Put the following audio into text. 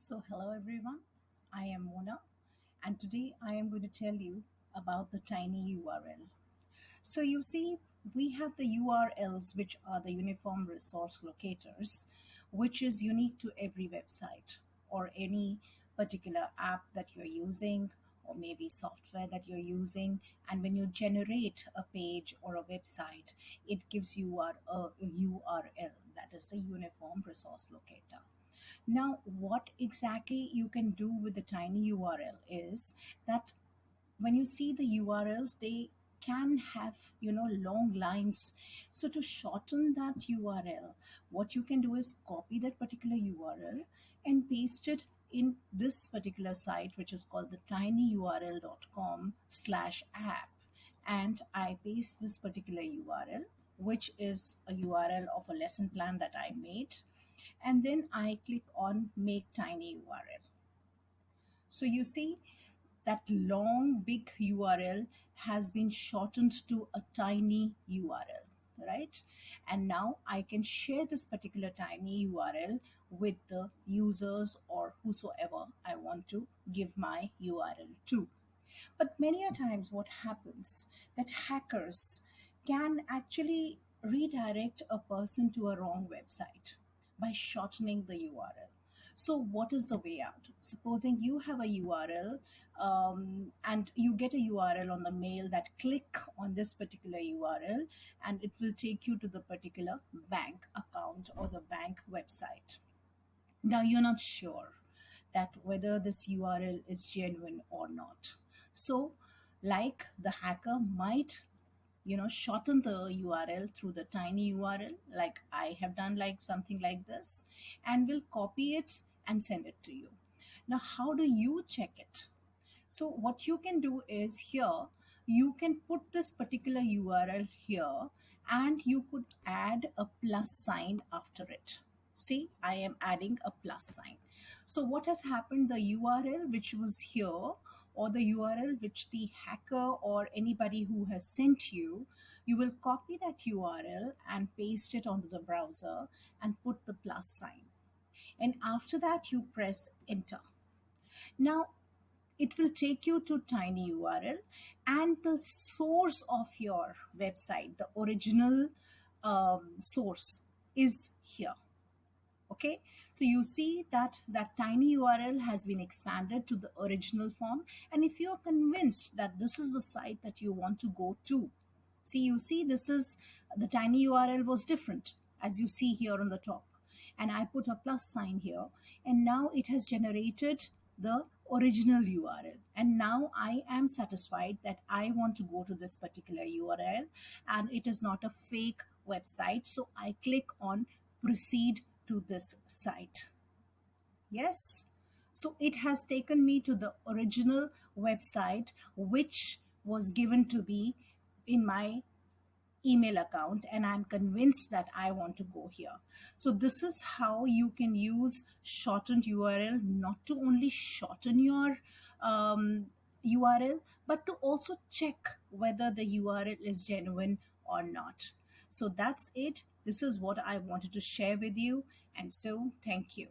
So, hello everyone, I am Mona, and today I am going to tell you about the TinyURL. So, you see, we have the URLs, which are the Uniform Resource Locators, which is unique to every website or any particular app that you're using, or maybe software that you're using. And when you generate a page or a website, it gives you a URL, that is the Uniform Resource Locator. Now, what exactly you can do with the TinyURL is that when you see the URLs, they can have long lines. So to shorten that URL, what you can do is copy that particular URL and paste it in this particular site, which is called the tinyurl.com/app. And I paste this particular URL, which is a URL of a lesson plan that I made, and then I click on make tiny URL. So you see that long big URL has been shortened to a tiny URL, right? And now I can share this particular tiny URL with the users or whosoever I want to give my URL to. But many a times what happens that hackers can actually redirect a person to a wrong website by shortening the URL. So, what is the way out? Supposing you have a URL and you get a URL on the mail that click on this particular URL and it will take you to the particular bank account or the bank website. Now you're not sure that whether this URL is genuine or not. So, like the hacker might shorten the URL through the tiny URL, like I have done, like something like this, and will copy it and send it to you. Now, how do you check it? So what you can do is here, you can put this particular URL here and you could add a plus sign after it. See, I am adding a plus sign. So what has happened, the URL which was here or the URL which the hacker or anybody who has sent you, you will copy that URL and paste it onto the browser and put the plus sign. And after that, you press enter. Now, it will take you to tinyurl and the source of your website, the original source is here. Okay, so you see that that tiny URL has been expanded to the original form, and if you are convinced that this is the site that you want to go to, see, you see this is the tiny URL was different, as you see here on the top, and I put a plus sign here, and now it has generated the original URL, and now I am satisfied that I want to go to this particular URL and it is not a fake website. So I click on proceed to this site. Yes, so it has taken me to the original website which was given to me in my email account, and I'm convinced that I want to go here. So this is how you can use shortened URL, not to only shorten your URL, but to also check whether the URL is genuine or not. So that's it. This is what I wanted to share with you, and so thank you.